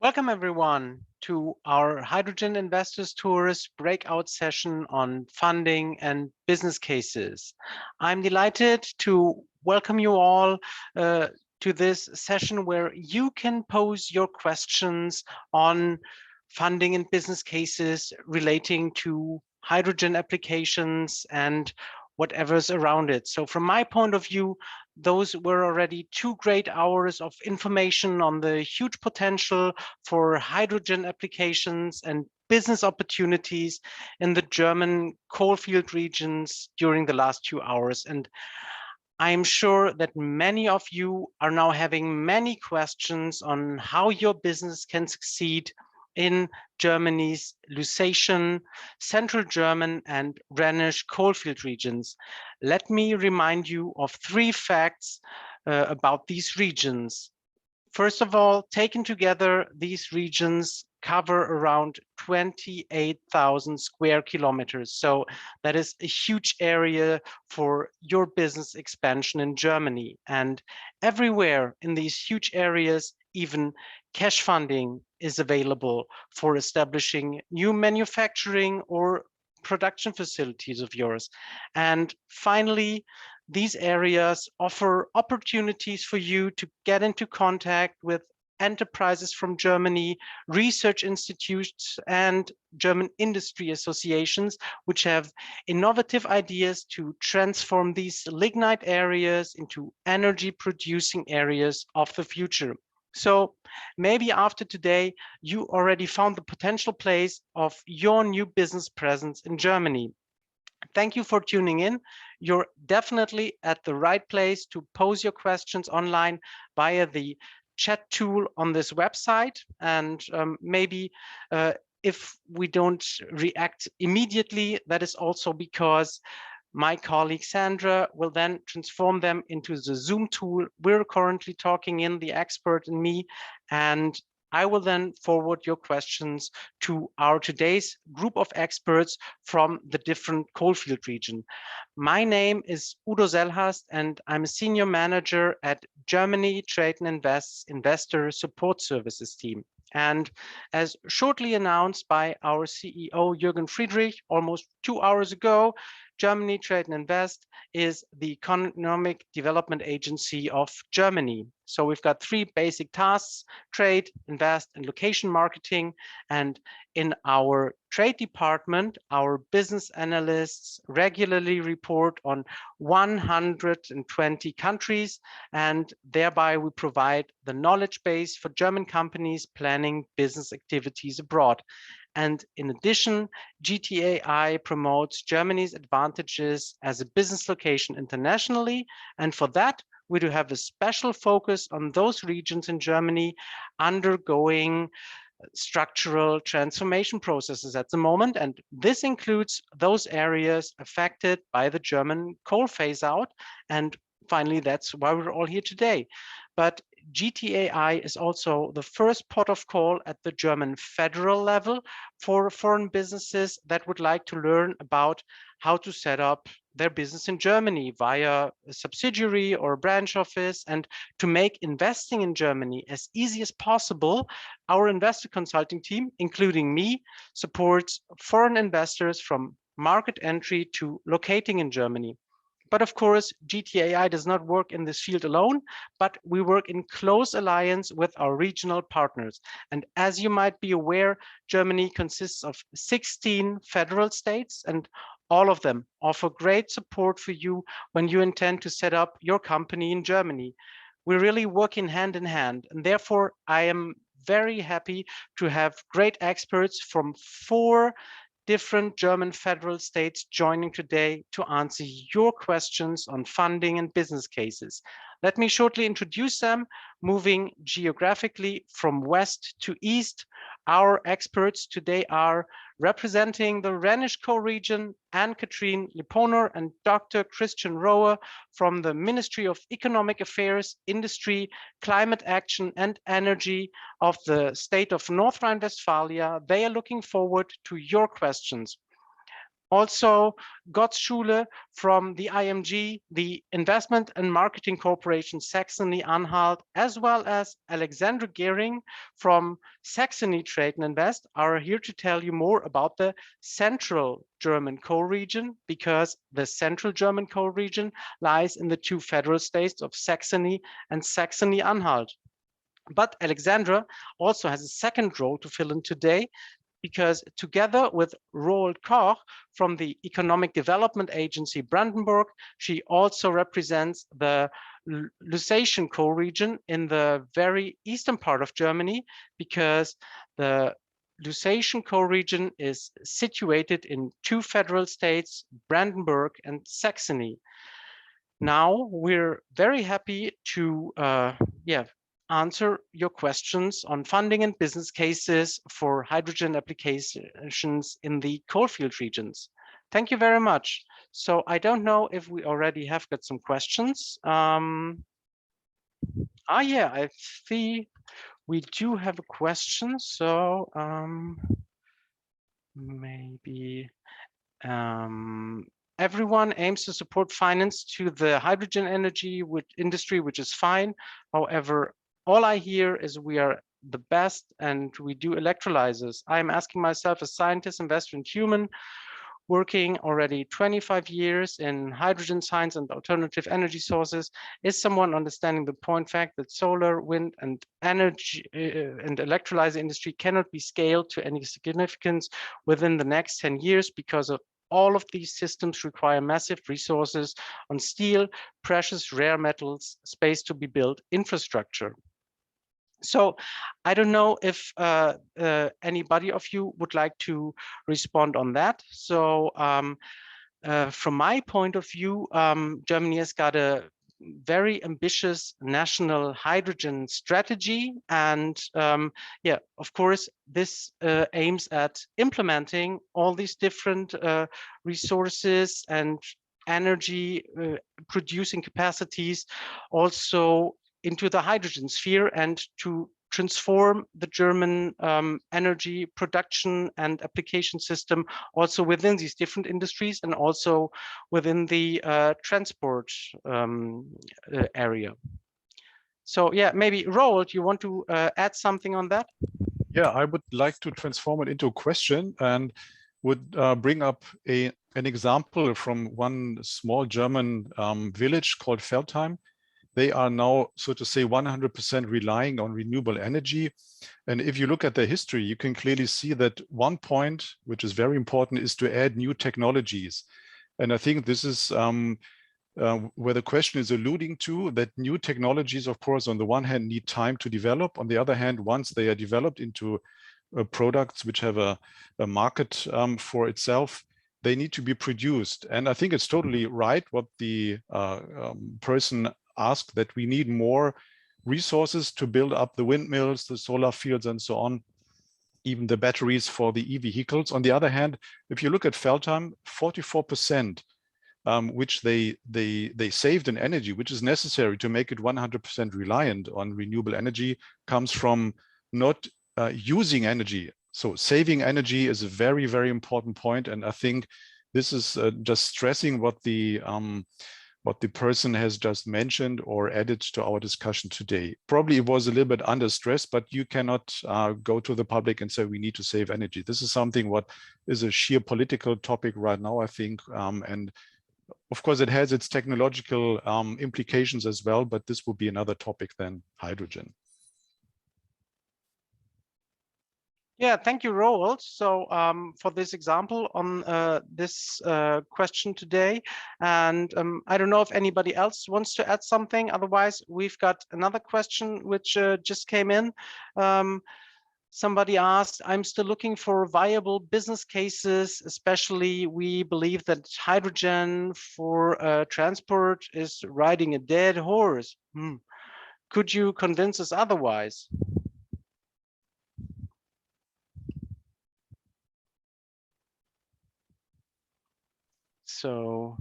Welcome everyone to our Hydrogen Investors Tours breakout session on funding and business cases. I'm delighted to welcome you all to this session where you can pose your questions on funding and business cases relating to hydrogen applications and whatever's around it. So from my point of view, those were already 2 great hours of information on the huge potential for hydrogen applications and business opportunities in the German coalfield regions during the last 2 hours. And I'm sure that many of you are now having many questions on how your business can succeed in Germany's Lusatian, Central German, and Rhenish coalfield regions. Let me remind you of 3 facts about these regions. First of all, taken together, these regions cover around 28,000 square kilometers. So that is a huge area for your business expansion in Germany. And everywhere in these huge areas, even cash funding is available for establishing new manufacturing or production facilities of yours. And finally, these areas offer opportunities for you to get into contact with enterprises from Germany, research institutes, and German industry associations, which have innovative ideas to transform these lignite areas into energy producing areas of the future. So maybe after today, you already found the potential place of your new business presence in Germany. Thank you for tuning in. You're definitely at the right place to pose your questions online via the chat tool on this website. And maybe if we don't react immediately, that is also because my colleague Sandra will then transform them into the Zoom tool. We're currently talking in, the expert and me, and I will then forward your questions to our today's group of experts from the different coalfield region. My name is Udo Selhast, and I'm a senior manager at Germany Trade and Invest's Investor Support Services team. And as shortly announced by our CEO, Jürgen Friedrich, almost 2 hours ago, Germany Trade and Invest is the economic development agency of Germany. So we've got 3 basic tasks: trade, invest, and location marketing. And in our trade department, our business analysts regularly report on 120 countries, and thereby we provide the knowledge base for German companies planning business activities abroad. And in addition, GTAI promotes Germany's advantages as a business location internationally. And for that, we do have a special focus on those regions in Germany undergoing structural transformation processes at the moment. And this includes those areas affected by the German coal phase out. And finally, that's why we're all here today. But GTAI is also the first port of call at the German federal level for foreign businesses that would like to learn about how to set up their business in Germany via a subsidiary or a branch office. And to make investing in Germany as easy as possible, our investor consulting team, including me, supports foreign investors from market entry to locating in Germany. But of course, GTAI does not work in this field alone, but we work in close alliance with our regional partners. And as you might be aware, Germany consists of 16 federal states, and all of them offer great support for you when you intend to set up your company in Germany. We really work in hand, and therefore I am very happy to have great experts from 4 different German federal states joining today to answer your questions on funding and business cases. Let me shortly introduce them, moving geographically from west to east. Our experts today are representing the Rhenish co-region, Anne-Kathrin Liponer and Dr. Christian Rohe from the Ministry of Economic Affairs, Industry, Climate Action and Energy of the state of North Rhine-Westphalia. They are looking forward to your questions. Also, Gottschule from the IMG, the Investment and Marketing Corporation Saxony-Anhalt, as well as Alexandra Gehring from Saxony Trade and Invest are here to tell you more about the central German co-region, because the central German co-region lies in the two federal states of Saxony and Saxony-Anhalt. But Alexandra also has a second role to fill in today, because together with Roald Koch from the Economic Development Agency Brandenburg, she also represents the Lusatian co-region in the very eastern part of Germany, because the Lusatian co-region is situated in two federal states, Brandenburg and Saxony. Now we're very happy to answer your questions on funding and business cases for hydrogen applications in the coalfield regions. Thank you very much. So I don't know if we already have got some questions. Yeah, I see we do have a question. So maybe everyone aims to support finance to the hydrogen energy industry, which is fine. However, all I hear is we are the best and we do electrolyzers. I'm asking myself, a scientist, investor, and human, working already 25 years in hydrogen science and alternative energy sources, is someone understanding the fact that solar, wind, and energy and electrolyzer industry cannot be scaled to any significance within the next 10 years because of all of these systems require massive resources on steel, precious rare metals, space to be built, infrastructure. So I don't know if anybody of you would like to respond on that. So from my point of view, Germany has got a very ambitious national hydrogen strategy. And yeah, of course, this aims at implementing all these different resources and energy producing capacities also into the hydrogen sphere, and to transform the German energy production and application system also within these different industries and also within the transport area. So yeah, maybe Roald, you want to add something on that? Yeah, I would like to transform it into a question and would bring up an example from one small German village called Feldheim. They are now, so to say, 100% relying on renewable energy. And if you look at their history, you can clearly see that one point, which is very important, is to add new technologies. And I think this is where the question is alluding to, that new technologies, of course, on the one hand, need time to develop. On the other hand, once they are developed into products which have a market for itself, they need to be produced. And I think it's totally right what the person asked, that we need more resources to build up the windmills, the solar fields, and so on, even the batteries for the e-vehicles. On the other hand, if you look at Feldheim, 44%, which they saved in energy, which is necessary to make it 100% reliant on renewable energy, comes from not using energy. So saving energy is a very, very important point. And I think this is just stressing what the person has just mentioned or added to our discussion today. Probably it was a little bit under stress, but you cannot go to the public and say we need to save energy. This is something what is a sheer political topic right now, I think. And of course, it has its technological implications as well, but this will be another topic than hydrogen. Yeah, thank you, Roald. So for this example on this question today, and I don't know if anybody else wants to add something. Otherwise, we've got another question which just came in. Somebody asked, I'm still looking for viable business cases, especially we believe that hydrogen for transport is riding a dead horse. Could you convince us otherwise? So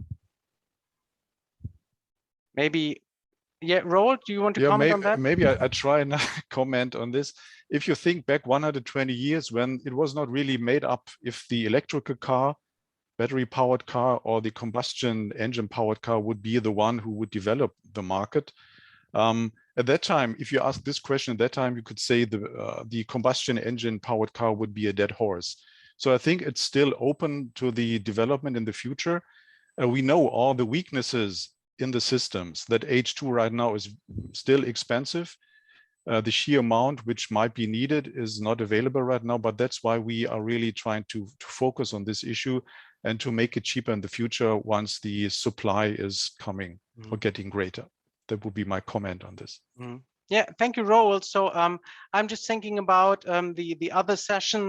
maybe, yeah, Roald, do you want to comment on that? Maybe I try and comment on this. If you think back 120 years when it was not really made up if the electrical car battery powered car or the combustion engine powered car would be the one who would develop the market. At that time, if you ask this question at that time, you could say the combustion engine powered car would be a dead horse. So I think it's still open to the development in the future. We know all the weaknesses in the systems, that H2 right now is still expensive. The sheer amount which might be needed is not available right now, but that's why we are really trying to focus on this issue and to make it cheaper in the future once the supply is coming or getting greater. That would be my comment on this. Yeah, thank you, Roald. So I'm just thinking about the other session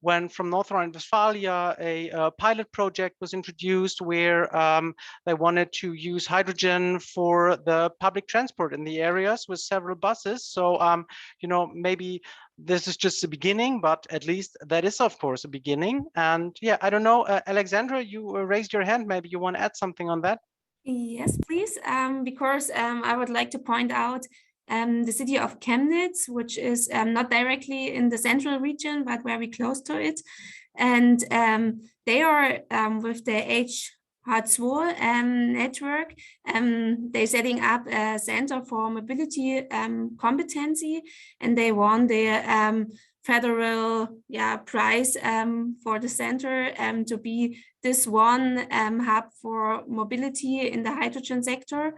when from North Rhine-Westphalia a pilot project was introduced where they wanted to use hydrogen for the public transport in the areas with several buses. So, you know, maybe this is just the beginning, but at least that is, of course, a beginning. And yeah, I don't know, Alexandra, you raised your hand. Maybe you want to add something on that? Yes, please, because I would like to point out the city of Chemnitz, which is not directly in the central region, but very close to it. And they are with the H2 network, they're setting up a center for mobility competency, and they won the federal prize for the center to be this one hub for mobility in the hydrogen sector.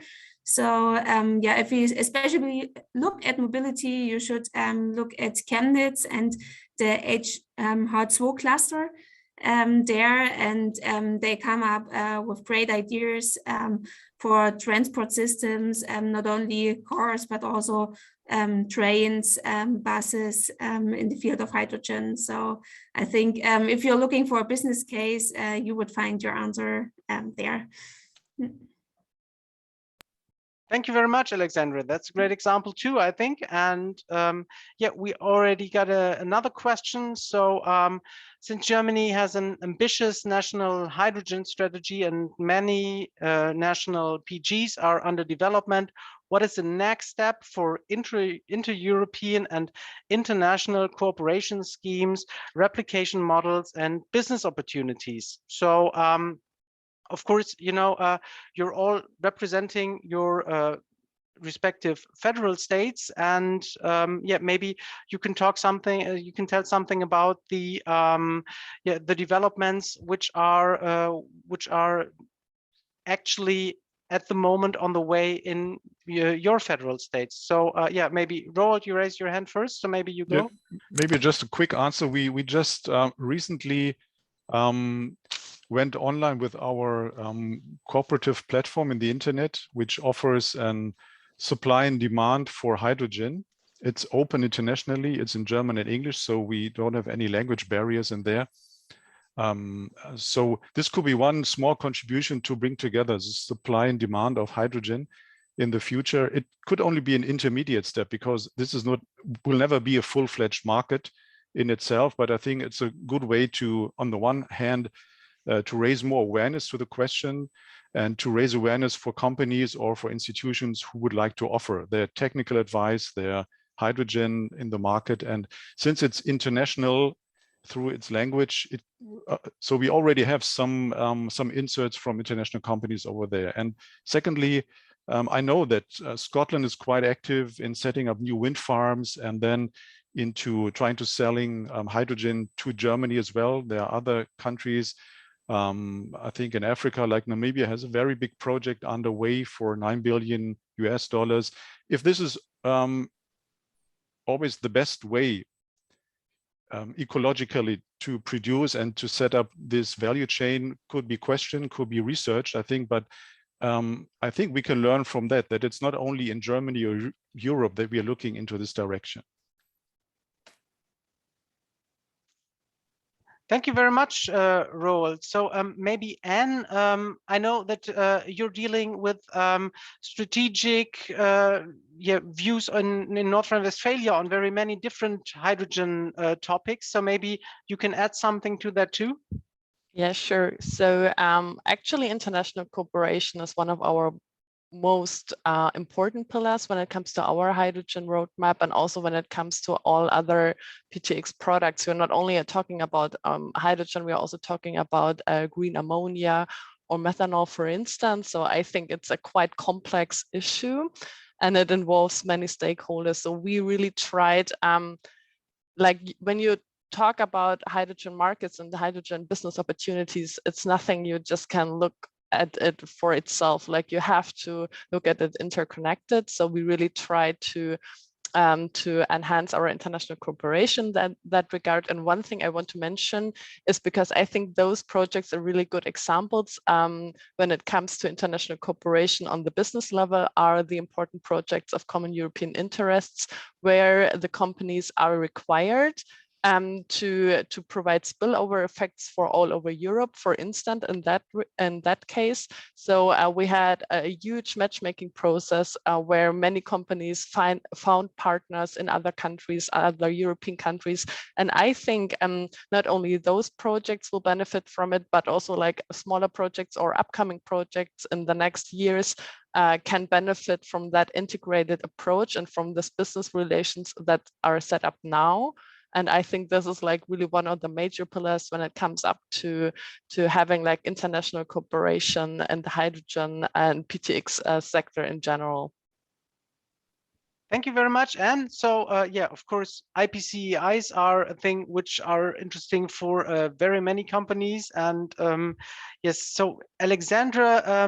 So yeah, if you especially look at mobility, you should look at Chemnitz and the H2 cluster there, and they come up with great ideas for transport systems, not only cars, but also trains, buses in the field of hydrogen. So I think if you're looking for a business case, you would find your answer there. Thank you very much, Alexandra. That's a great example too, I think. And yeah, we already got another question. So since Germany has an ambitious national hydrogen strategy and many national PGs are under development, what is the next step for inter-European and international cooperation schemes, replication models, and business opportunities? So of course, you know, you're all representing your respective federal states, and yeah, maybe you can talk something. You can tell something about the the developments which are actually at the moment on the way in your federal states. So yeah, maybe Roald, you raised your hand first, so maybe you go. Yeah, maybe just a quick answer. We just recently went online with our cooperative platform in the internet, which offers an supply and demand for hydrogen. It's open internationally. It's in German and English, so we don't have any language barriers in there. So this could be one small contribution to bring together the supply and demand of hydrogen in the future. It could only be an intermediate step because this is will never be a full-fledged market in itself, but I think it's a good way to, on the one hand, to raise more awareness to the question and to raise awareness for companies or for institutions who would like to offer their technical advice, their hydrogen in the market. And since it's international through its language, so we already have some inserts from international companies over there. And secondly, I know that Scotland is quite active in setting up new wind farms and then into trying to selling hydrogen to Germany as well. There are other countries, I think in Africa, like Namibia, has a very big project underway for $9 billion US. If this is always the best way ecologically to produce and to set up this value chain could be questioned, could be researched, I think, but I think we can learn from that it's not only in Germany or Europe that we are looking into this direction. Thank you very much, Roald. So maybe Anne, I know that you're dealing with strategic views in North Rhine-Westphalia on very many different hydrogen topics. So maybe you can add something to that too. Yeah, sure. So actually, international cooperation is one of our most important pillars when it comes to our hydrogen roadmap, and also when it comes to all other PTX products. We're not only talking about hydrogen, we are also talking about green ammonia or methanol, for instance. So I think it's a quite complex issue and it involves many stakeholders. So we really tried, like when you talk about hydrogen markets and the hydrogen business opportunities, it's nothing you just can look at it for itself. Like you have to look at it interconnected. So we really try to enhance our international cooperation in that regard. And one thing I want to mention is because I think those projects are really good examples when it comes to international cooperation on the business level are the important projects of common European interests, where the companies are required to provide spillover effects for all over Europe, for instance, in that case. So we had a huge matchmaking process where many companies found partners in other countries, other European countries. And I think not only those projects will benefit from it, but also like smaller projects or upcoming projects in the next years can benefit from that integrated approach and from this business relations that are set up now. And I think this is like really one of the major pillars when it comes up to having like international cooperation and the hydrogen and PTX sector in general. Thank you very much. And so, yeah, of course, IPCEIs are a thing which are interesting for very many companies. And yes, so Alexandra,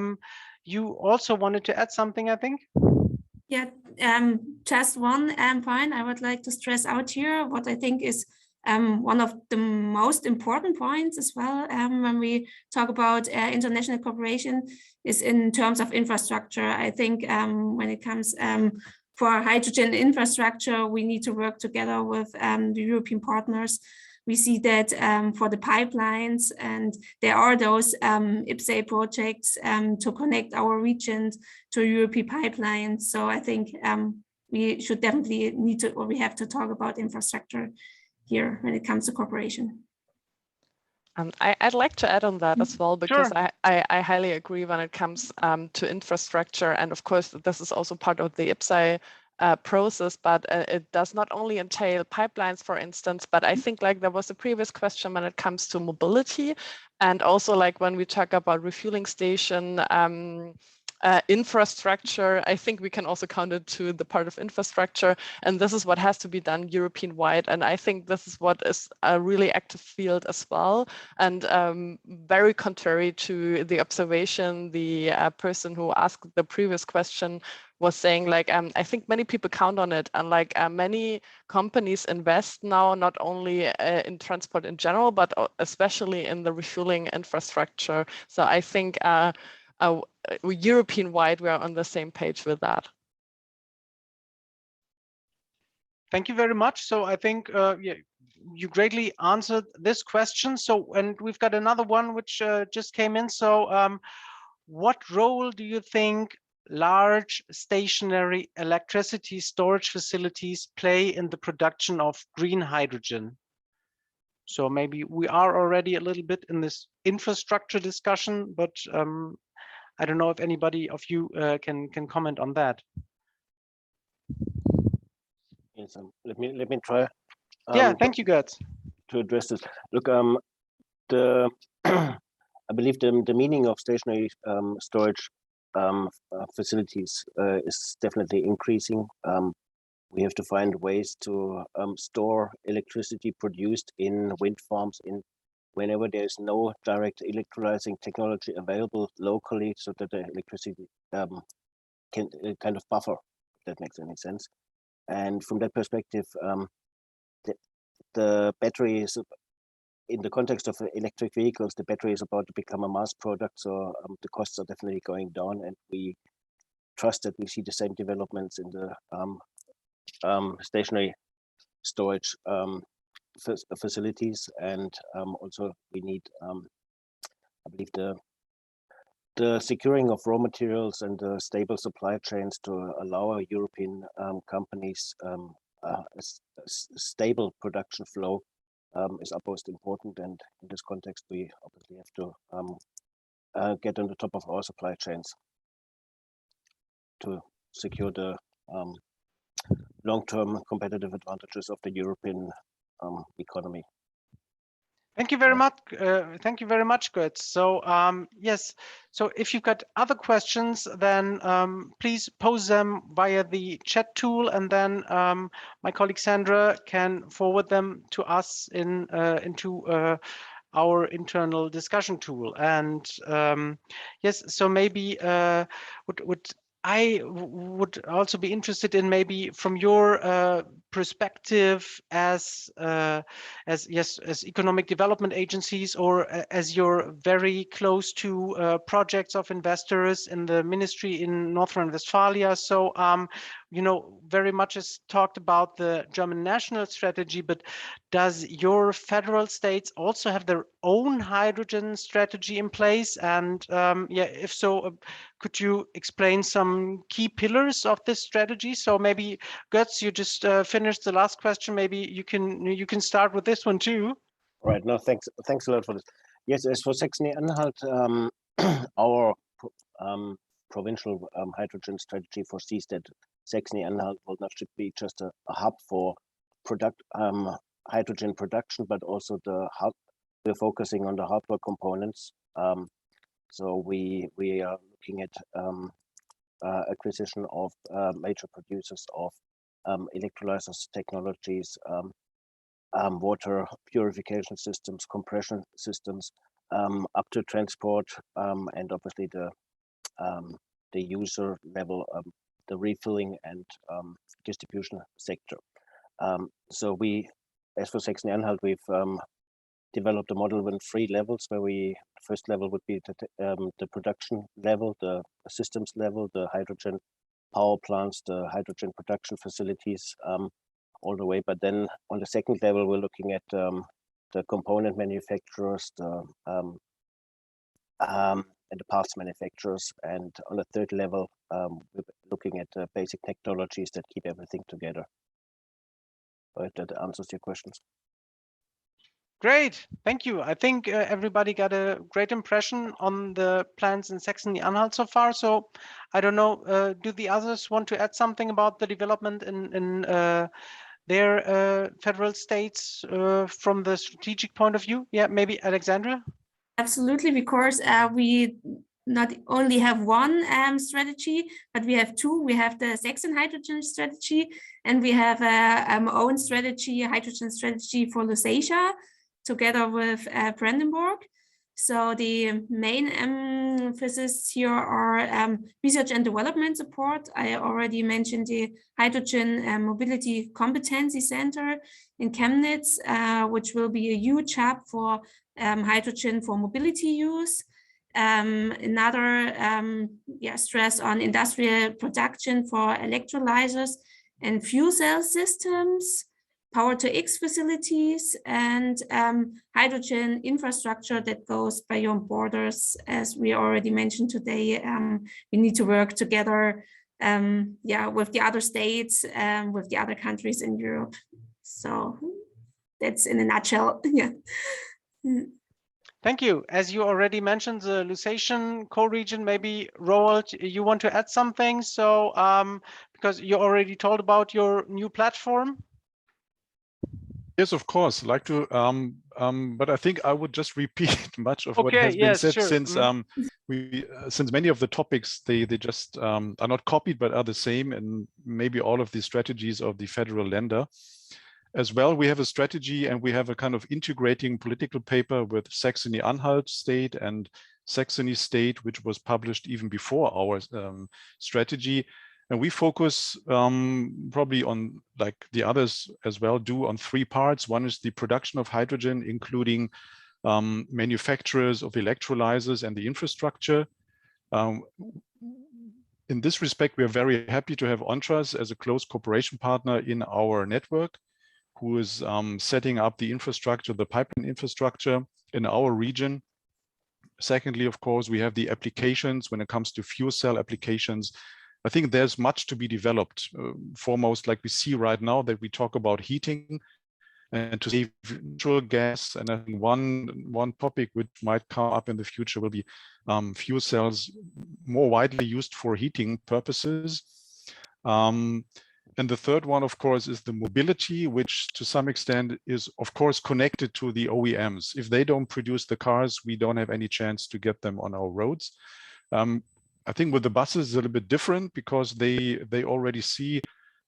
you also wanted to add something, I think? Yeah, just one point I would like to stress out here, what I think is one of the most important points as well when we talk about international cooperation is in terms of infrastructure. I think when it comes for hydrogen infrastructure, we need to work together with the European partners. We see that for the pipelines, and there are those IPCEI projects to connect our regions to European pipelines. So I think we should definitely need to, or we have to talk about infrastructure here when it comes to cooperation. I'd like to add on that as well, because Sure. I highly agree when it comes to infrastructure. And of course, this is also part of the IPCEI process, but it does not only entail pipelines, for instance, but I think like there was a previous question when it comes to mobility, and also like when we talk about refueling station infrastructure, I think we can also count it to the part of infrastructure, and this is what has to be done European-wide. And I think this is what is a really active field as well, and very contrary to the observation the person who asked the previous question was saying, like I think many people count on it, and like many companies invest now not only in transport in general, but especially in the refueling infrastructure. So I think European-wide, we are on the same page with that. Thank you very much. So I think yeah, you greatly answered this question. So, and we've got another one which just came in. So what role do you think large stationary electricity storage facilities play in the production of green hydrogen? So maybe we are already a little bit in this infrastructure discussion, but I don't know if anybody of you can comment on that. Yes, let me try. Yeah, thank you, Gerd. To address this. Look, the I believe the meaning of stationary storage facilities is definitely increasing. We have to find ways to store electricity produced in wind farms whenever there is no direct electrolyzing technology available locally, so that the electricity can kind of buffer, if that makes any sense. And from that perspective, the battery is, in the context of electric vehicles, the battery is about to become a mass product, so the costs are definitely going down, and we trust that we see the same developments in the stationary storage facilities. And also we need, I believe, the securing of raw materials and the stable supply chains to allow European companies a stable production flow is utmost important. And in this context, we obviously have to get on the top of our supply chains. to secure the long-term competitive advantages of the European economy. Thank you very much. Thank you very much, Götz. So yes, so if you've got other questions, then please pose them via the chat tool, and then my colleague Sandra can forward them to us into our internal discussion tool. And yes, so maybe I would also be interested in, maybe from your perspective as economic development agencies, or as you're very close to projects of investors in the ministry in North Rhine-Westphalia. So you know, very much is talked about the German national strategy, but does your federal states also have their own hydrogen strategy in place? And yeah, if so, could you explain some key pillars of this strategy? So maybe Götz, you just finished the last question. Maybe you can start with this one too. Right. No, thanks a lot for this. Yes, as for Saxony-Anhalt, our provincial hydrogen strategy foresees that Saxony-Anhalt will not should be just a hub for hydrogen production, but also the hub. We're focusing on the hardware components. So we are looking at acquisition of major producers of electrolyzers technologies, water purification systems, compression systems, up to transport, and obviously the user level, the refilling and distribution sector. So we, as for Saxony-Anhalt, we've developed a model with 3 levels, where first level would be the production level, the systems level, the hydrogen power plants, the hydrogen production facilities, all the way. But then on the second level, we're looking at the component manufacturers, and the parts manufacturers, and on the third level, we're looking at the basic technologies that keep everything together. Right, that answers your questions. Great, thank you. I think everybody got a great impression on the plans in Saxony-Anhalt so far. So I don't know, do the others want to add something about the development in their federal states from the strategic point of view? Yeah, maybe Alexandra? Absolutely, because we not only have one strategy, but we have 2. We have the Saxon hydrogen strategy, and we have our own strategy, a hydrogen strategy for Lusatia, together with Brandenburg. So the main emphasis here are research and development support. I already mentioned the Hydrogen Mobility Competency Center in Chemnitz, which will be a huge hub for hydrogen for mobility use. Another stress on industrial production for electrolyzers and fuel cell systems, Power-to-X facilities, and hydrogen infrastructure that goes beyond borders. As we already mentioned today, we need to work together with the other states, with the other countries in Europe. So that's in a nutshell. Yeah. Thank you. As you already mentioned, the Lusatian co-region, maybe Roald, you want to add something? So because you already told about your new platform. Yes, of course. Like to, but I think I would just repeat much of what has been said, sure. since since many of the topics they just are not copied but are the same, and maybe all of the strategies of the federal Länder as well. We have a strategy, and we have a kind of integrating political paper with Saxony-Anhalt state and Saxony state, which was published even before our strategy. And we focus probably on, like the others as well do, on 3 parts. One is the production of hydrogen, including manufacturers of electrolyzers and the infrastructure. In this respect, we are very happy to have Ontras as a close cooperation partner in our network, who is setting up the infrastructure, the pipeline infrastructure in our region. Secondly, of course, we have the applications when it comes to fuel cell applications. I think there's much to be developed. Foremost, like we see right now, that we talk about heating, and to save natural gas. And I think one topic which might come up in the future will be fuel cells more widely used for heating purposes. And the third one, of course, is the mobility, which to some extent is, of course, connected to the OEMs. If they don't produce the cars, we don't have any chance to get them on our roads. I think with the buses, it's a little bit different because they already see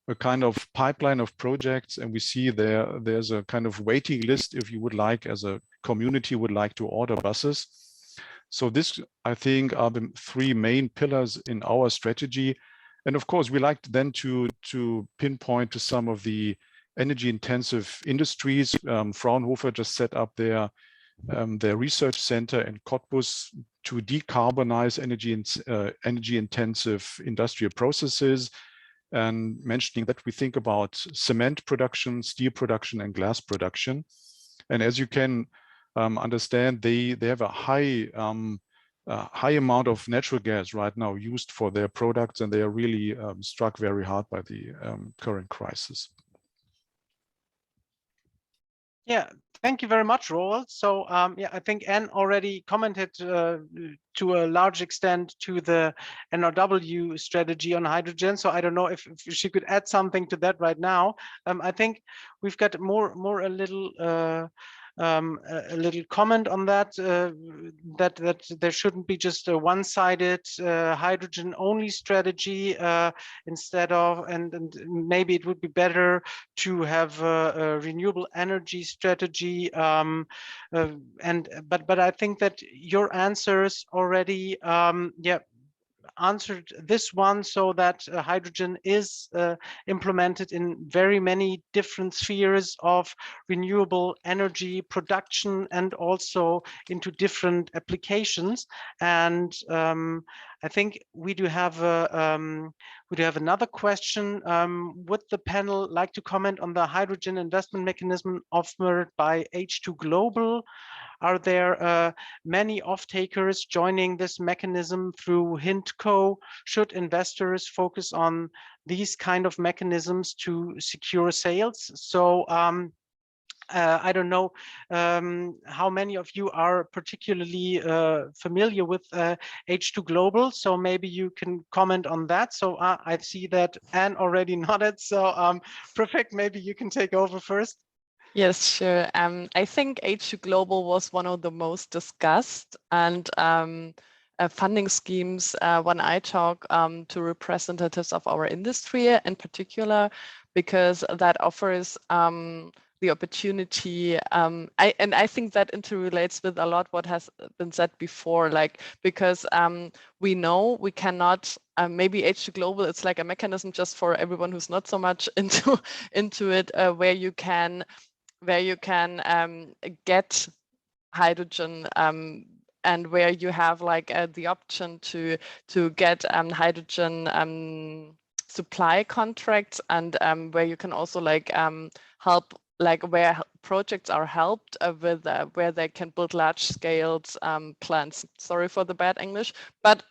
a kind of pipeline of projects, and we see there's a kind of waiting list if you would like, as a community would like to order buses. So this, I think, are the three main pillars in our strategy. And of course, we like then to pinpoint to some of the energy intensive industries. Fraunhofer just set up their research center in Cottbus to decarbonize energy intensive industrial processes, and mentioning that we think about cement production, steel production, and glass production. And as you can understand, they have a high amount of natural gas right now used for their products, and they are really struck very hard by the current crisis. Yeah, thank you very much, Roald. So yeah, I think Anne already commented to a large extent to the NRW strategy on hydrogen. So I don't know if she could add something to that right now. I think we've got a little comment on that, that there shouldn't be just a one-sided hydrogen only strategy instead of, and maybe it would be better to have a renewable energy strategy. But I think that your answers already answered this one, so that hydrogen is implemented in very many different spheres of renewable energy production and also into different applications. And I think we do have another question. Would the panel like to comment on the hydrogen investment mechanism offered by H2 Global? Are there many off-takers joining this mechanism through HintCo? Should investors focus on these kind of mechanisms to secure sales? So I don't know how many of you are particularly familiar with H2 Global, so maybe you can comment on that. So I see that Anne already nodded, so perfect, maybe you can take over first. Yes, sure. I think H2 Global was one of the most discussed and funding schemes when I talk to representatives of our industry in particular, because that offers the opportunity. I think that interrelates with a lot what has been said before, like, because we know we cannot, maybe H2 Global, it's like a mechanism just for everyone who's not so much into it, where you can get hydrogen and where you have like the option to get hydrogen supply contracts, and where you can also like help, like where projects are helped with where they can build large scale plants. Sorry for the bad English, but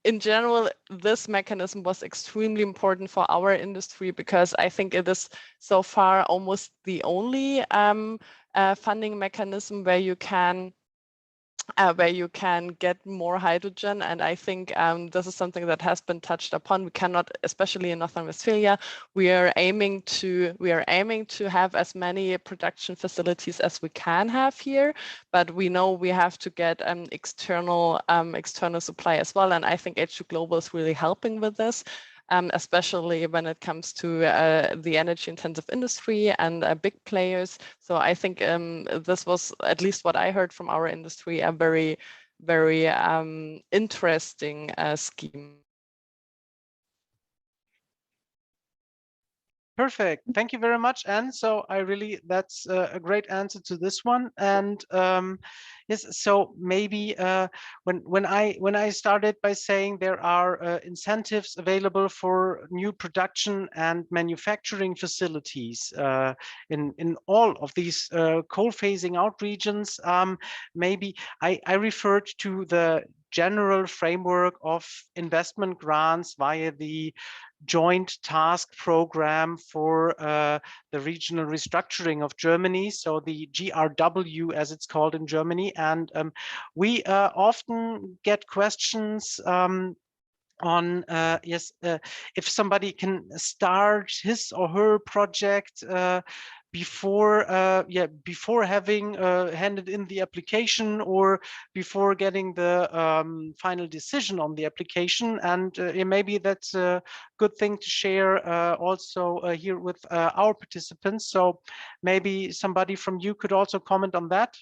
in general, this mechanism was extremely important for our industry, because I think it is so far almost the only funding mechanism where you can get more hydrogen. And I think this is something that has been touched upon. We cannot, especially in North Rhine-Westphalia, we are aiming to have as many production facilities as we can have here, but we know we have to get external supply as well. And I think H2 Global is really helping with this. Especially when it comes to the energy intensive industry and big players. So I think this was, at least what I heard from our industry, a very, very interesting scheme. Perfect. Thank you very much, Anne. So that's a great answer to this one. And yes, so maybe when I started by saying there are incentives available for new production and manufacturing facilities in all of these coal phasing out regions, maybe I referred to the general framework of investment grants via the Joint Task Program for the regional restructuring of Germany, so the GRW as it's called in Germany. And we often get questions on if somebody can start his or her project before having handed in the application or before getting the final decision on the application. And maybe that's a good thing to share also here with our participants. So maybe somebody from you could also comment on that.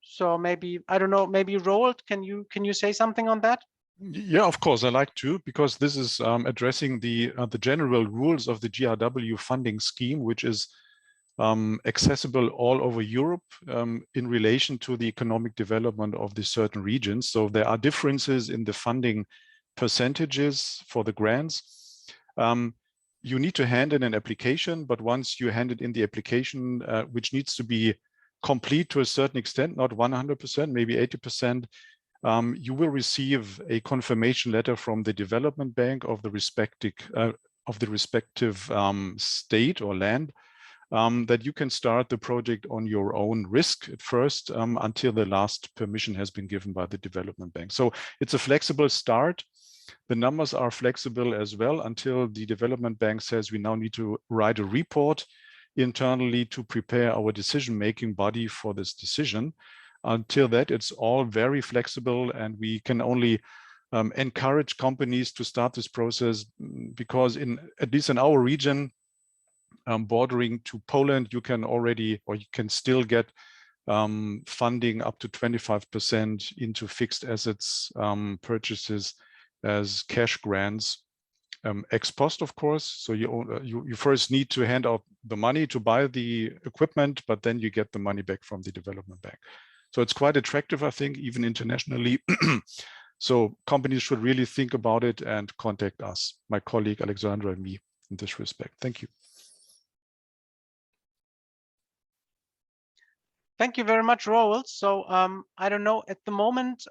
So maybe, I don't know, maybe Roald, can you say something on that? Yeah, of course, I like to, because this is addressing the general rules of the GRW funding scheme, which is accessible all over Europe in relation to the economic development of the certain regions. So there are differences in the funding percentages for the grants. You need to hand in an application, but once you hand it in the application, which needs to be complete to a certain extent, not 100%, maybe 80%, you will receive a confirmation letter from the development bank of the respective state or land that you can start the project on your own risk at first until the last permission has been given by the development bank. So it's a flexible start. The numbers are flexible as well until the development bank says we now need to write a report internally to prepare our decision-making body for this decision. Until that, it's all very flexible, and we can only encourage companies to start this process because at least in our region, bordering to Poland, you can already, or you can still get funding up to 25% into fixed assets purchases as cash grants, ex post, of course. So you first need to hand out the money to buy the equipment, but then you get the money back from the development bank. So it's quite attractive, I think, even internationally. So companies should really think about it and contact us, my colleague Alexandra and me, in this respect. Thank you. Thank you very much, Roald. So I don't know, at the moment,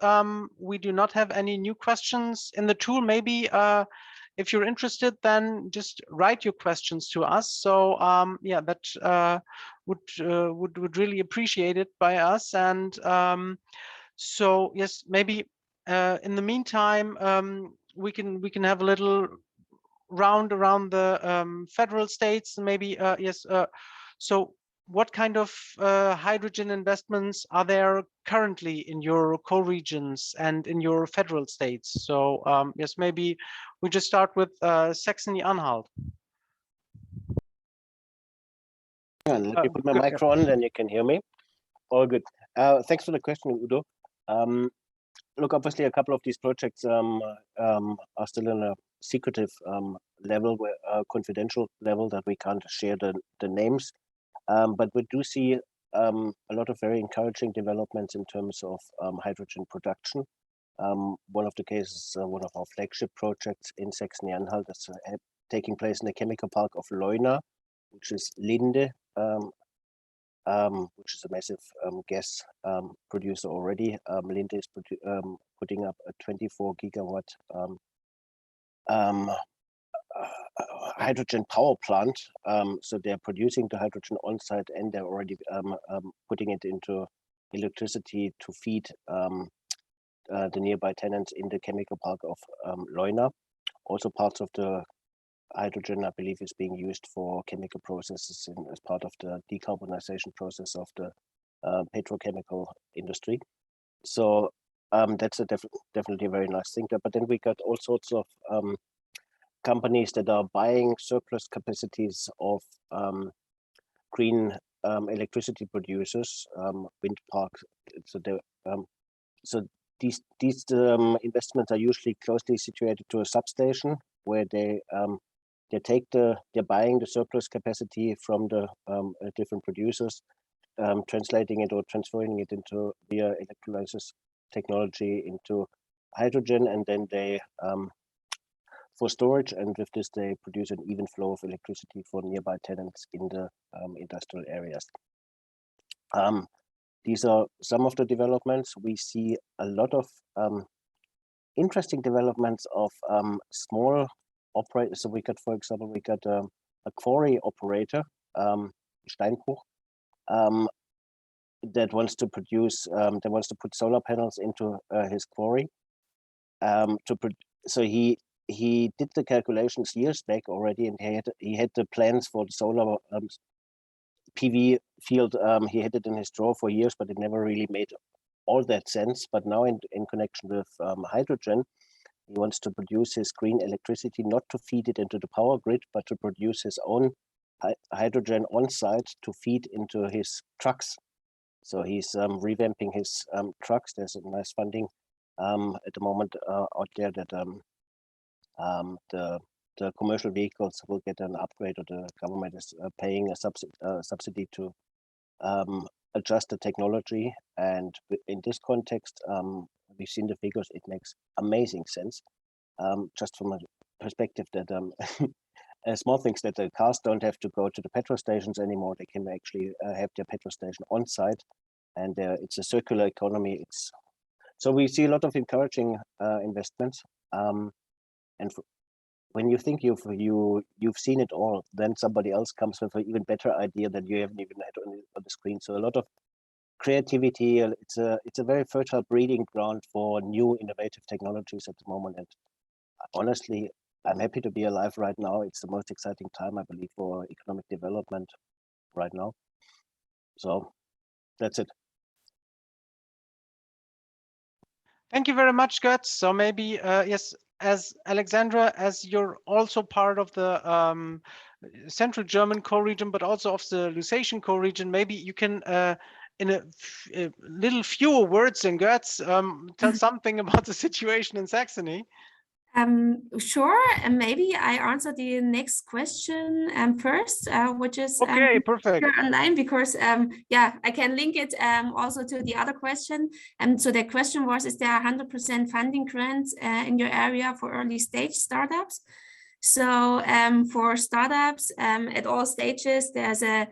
we do not have any new questions in the tool. Maybe if you're interested, then just write your questions to us. So yeah, that would really appreciate it by us. And so yes, maybe in the meantime, we can have a little round around the federal states. Maybe yes. So what kind of hydrogen investments are there currently in your co-regions and in your federal states? So yes, maybe we just start with Saxony-Anhalt. Let me put my mic on, then you can hear me. All good. Thanks for the question, Udo. Look, obviously, a couple of these projects are still in a secretive level, confidential level, that we can't share the names. But we do see a lot of very encouraging developments in terms of hydrogen production. One of the cases, one of our flagship projects in Saxony-Anhalt is taking place in the chemical park of Leuna, which is Linde, which is a massive gas producer already. Linde is putting up a 24 gigawatt hydrogen power plant. So they're producing the hydrogen on site, and they're already putting it into electricity to feed the nearby tenants in the chemical park of Leuna. Also, parts of the hydrogen, I believe, is being used for chemical processes as part of the decarbonization process of the petrochemical industry. So that's definitely a very nice thing there. But then we got all sorts of companies that are buying surplus capacities of green electricity producers, wind parks. So these investments are usually closely situated to a substation where they're buying the surplus capacity from the different producers, translating it or transferring it into via electrolysis technology into hydrogen, and then they for storage, and with this they produce an even flow of electricity for nearby tenants in the industrial areas. These are some of the developments. We see a lot of interesting developments of small operators. So we got, for example, we got a quarry operator, Steinbruch, that wants to produce, that wants to put solar panels into his quarry. So he did the calculations years back already, and he had the plans for the solar PV field. He had it in his drawer for years, but it never really made all that sense. But now in connection with hydrogen, he wants to produce his green electricity, not to feed it into the power grid, but to produce his own hydrogen on site to feed into his trucks. So he's revamping his trucks. There's a nice funding at the moment out there that the commercial vehicles will get an upgrade, or the government is paying a subsidy to adjust the technology. And in this context, we've seen the figures. It makes amazing sense, just from a perspective that small things, that the cars don't have to go to the petrol stations anymore. They can actually have their petrol station on site, and it's a circular economy. So we see a lot of encouraging investments. And when you think you've seen it all, then somebody else comes with an even better idea that you haven't even had on the screen. So a lot of creativity. It's a very fertile breeding ground for new innovative technologies at the moment. And honestly, I'm happy to be alive right now. It's the most exciting time, I believe, for economic development right now. So that's it. Thank you very much, Götz. So maybe, yes, as Alexandra, as you're also part of the Central German co-region, but also of the Lusatian co-region, maybe you can, in a little fewer words than Götz, tell something about the situation in Saxony. Sure, and maybe I answer the next question first, which is okay, perfect. here online, because yeah, I can link it also to the other question. So the question was, is there 100% funding grants in your area for early stage startups? So for startups at all stages, there's a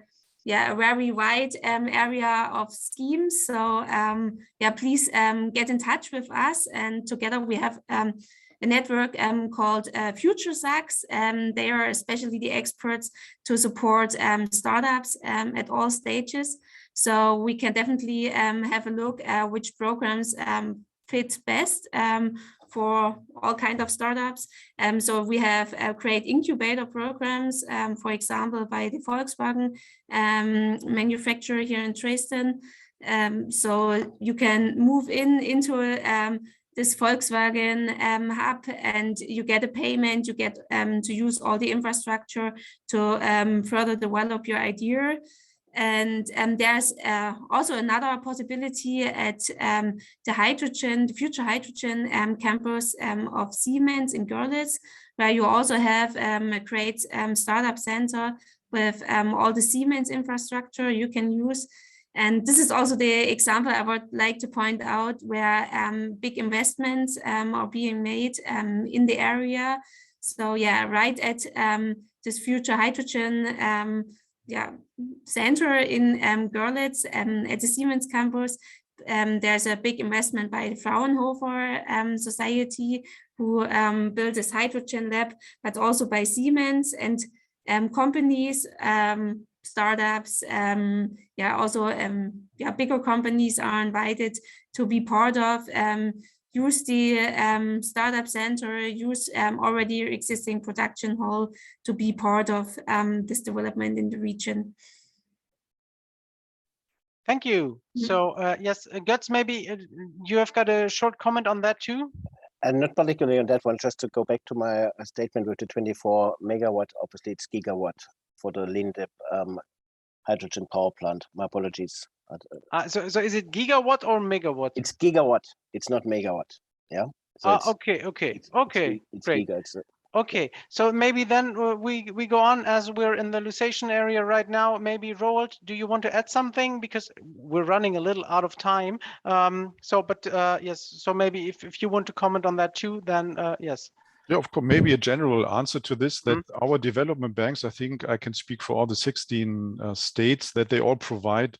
very wide area of schemes. So yeah, please get in touch with us, and together we have a network called Future Sax. They are especially the experts to support startups at all stages. So we can definitely have a look at which programs fit best for all kinds of startups. So we have create incubator programs, for example, by the Volkswagen manufacturer here in Dresden. So you can move into this Volkswagen hub, and you get a payment, you get to use all the infrastructure to further develop your idea. And there's also another possibility at the future hydrogen campus of Siemens in Görlitz, where you also have a great startup center with all the Siemens infrastructure you can use. And this is also the example I would like to point out, where big investments are being made in the area. So yeah, right at this future hydrogen center in Görlitz at the Siemens campus, there's a big investment by the Fraunhofer Society, who built this hydrogen lab, but also by Siemens and companies, startups, also bigger companies are invited to be part of, use the startup center, use already existing production hall to be part of this development in the region. Thank you. So yes, Götz, maybe you have got a short comment on that too? And not particularly on that one, just to go back to my statement with the 24 megawatt, obviously it's gigawatt for the Lindeb hydrogen power plant. My apologies. So is it gigawatt or megawatt? It's gigawatt. It's not megawatt. Yeah. So okay. It's great. Giga. Okay, so maybe then we go on, as we're in the Lusatian area right now. Maybe Roald, do you want to add something, because we're running a little out of time? Yes. So maybe if you want to comment on that too, then yes. Yeah, of course, maybe a general answer to this, that our development banks, I think I can speak for all the 16 states, that they all provide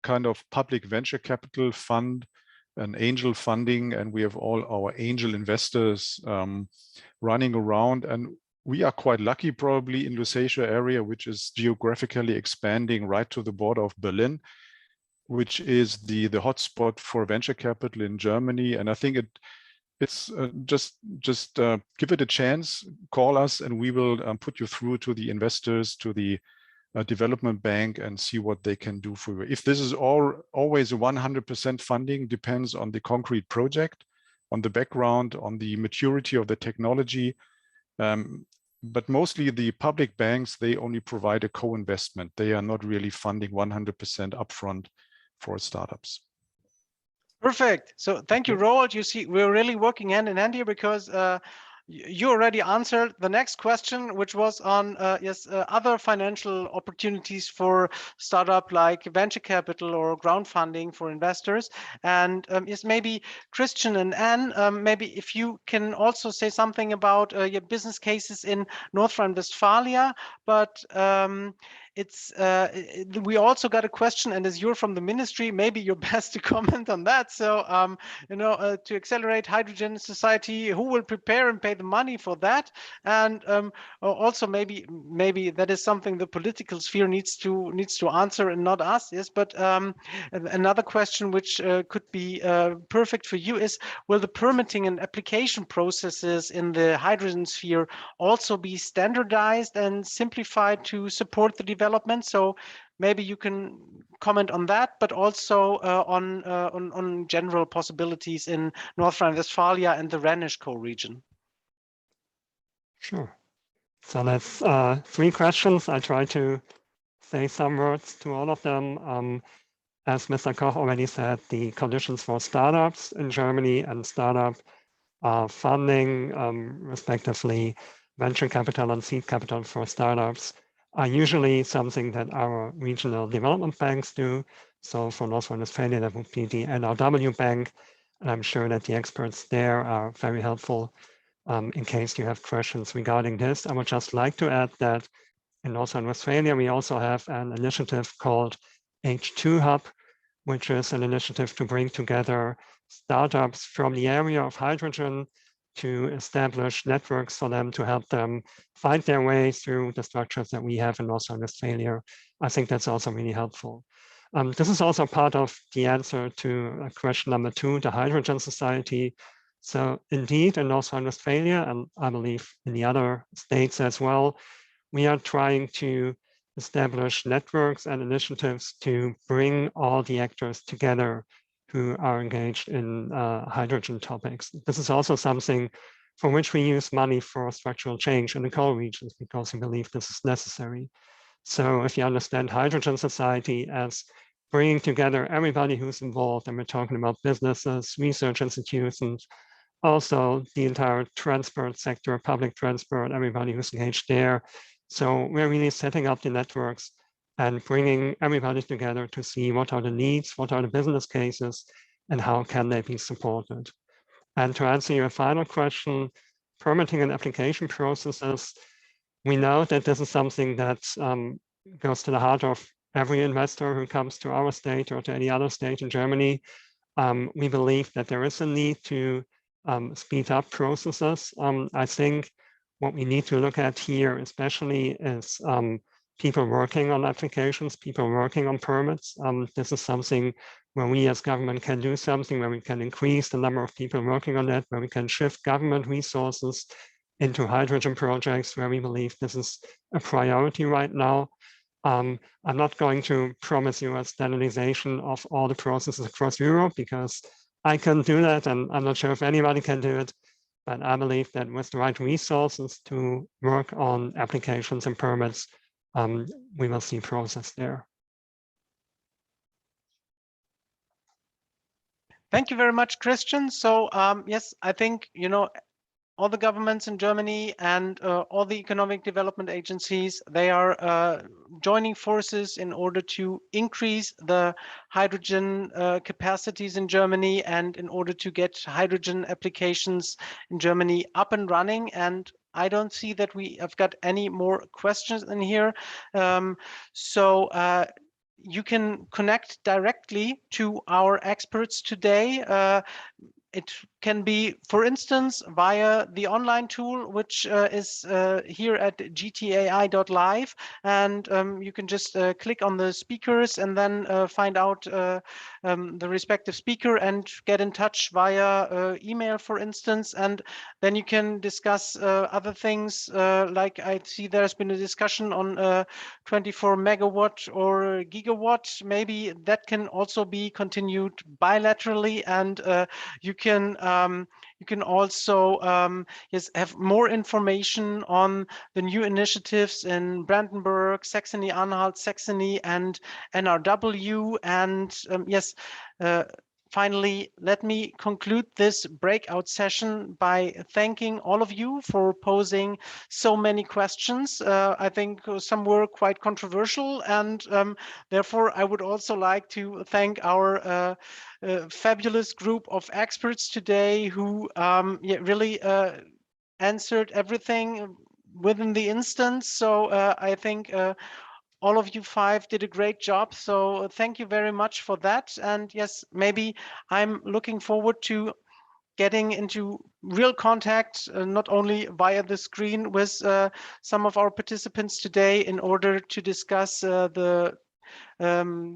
kind of public venture capital fund an angel funding, and we have all our angel investors running around. And we are quite lucky probably in Lusatia area, which is geographically expanding right to the border of Berlin, which is the hotspot for venture capital in Germany. And I think it's just give it a chance, call us, and we will put you through to the investors, to the development bank, and see what they can do for you. If this is always 100% funding, depends on the concrete project, on the background, on the maturity of the technology. But mostly the public banks, they only provide a co-investment. They are not really funding 100% upfront for startups. Perfect. So thank you, Roald. You see, we're really working hand in hand here, because you already answered the next question, which was on other financial opportunities for startup, like venture capital or crowdfunding for investors. And yes, maybe Christian and Anne, maybe if you can also say something about your business cases in North Rhine-Westphalia, but we also got a question, and as you're from the ministry, maybe you're best to comment on that. So to accelerate hydrogen society, who will prepare and pay the money for that? And also maybe that is something the political sphere needs to answer, and not us. Yes, but another question which could be perfect for you is, will the permitting and application processes in the hydrogen sphere also be standardized and simplified to support the development? So maybe you can comment on that, but also on general possibilities in North Rhine-Westphalia and the Rhenish co-region. Sure. So that's 3 questions. I try to say some words to all of them. As Mr. Koch already said, the conditions for startups in Germany and startup funding, respectively, venture capital and seed capital for startups, are usually something that our regional development banks do. So for North Rhine-Westphalia, that would be the NRW Bank. And I'm sure that the experts there are very helpful in case you have questions regarding this. I would just like to add that in North Rhine-Westphalia, we also have an initiative called H2 Hub, which is an initiative to bring together startups from the area of hydrogen to establish networks for them, to help them find their way through the structures that we have in North Rhine-Westphalia. I think that's also really helpful. This is also part of the answer to question number 2, the Hydrogen Society. So indeed, in North Rhine-Westphalia, and I believe in the other states as well, we are trying to establish networks and initiatives to bring all the actors together who are engaged in hydrogen topics. This is also something for which we use money for structural change in the coal regions, because we believe this is necessary. So if you understand Hydrogen Society as bringing together everybody who's involved, and we're talking about businesses, research institutions, also the entire transport sector, public transport, everybody who's engaged there. So we're really setting up the networks and bringing everybody together to see what are the needs, what are the business cases, and how can they be supported. And to answer your final question, permitting and application processes, we know that this is something that goes to the heart of every investor who comes to our state or to any other state in Germany. We believe that there is a need to speed up processes. I think what we need to look at here especially is people working on applications, people working on permits. This is something where we as government can do something, where we can increase the number of people working on that, where we can shift government resources into hydrogen projects, where we believe this is a priority right now. I'm not going to promise you a standardization of all the processes across Europe, because I can't do that, and I'm not sure if anybody can do it. But I believe that with the right resources to work on applications and permits, we will see progress there. Thank you very much, Christian. So yes, I think, all the governments in Germany and all the economic development agencies, they are joining forces in order to increase the hydrogen capacities in Germany, and in order to get hydrogen applications in Germany up and running. And I don't see that we have got any more questions in here. So you can connect directly to our experts today. It can be, for instance, via the online tool, which is here at gtai.live. And you can just click on the speakers and then find out the respective speaker and get in touch via email, for instance. And then you can discuss other things, like I see there's been a discussion on 24 megawatt or gigawatt. Maybe that can also be continued bilaterally, and you can also yes, have more information on the new initiatives in Brandenburg, Saxony-Anhalt, Saxony, and NRW. And yes, finally, let me conclude this breakout session by thanking all of you for posing so many questions. I think some were quite controversial, and therefore I would also like to thank our fabulous group of experts today who yeah, really answered everything within the instant. So I think all of you 5 did a great job. So thank you very much for that. And yes, maybe I'm looking forward to getting into real contact, not only via the screen, with some of our participants today in order to discuss the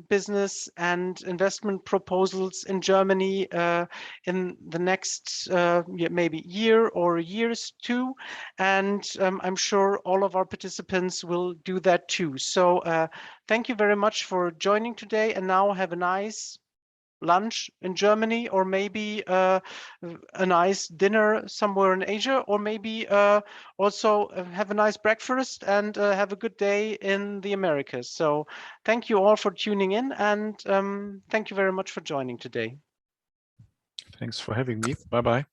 business and investment proposals in Germany in the next maybe year or years too. And I'm sure all of our participants will do that too. So thank you very much for joining today, and now have a nice lunch in Germany, or maybe a nice dinner somewhere in Asia, or maybe also have a nice breakfast and have a good day in the Americas. So thank you all for tuning in, and thank you very much for joining today. Thanks for having me. Bye-bye.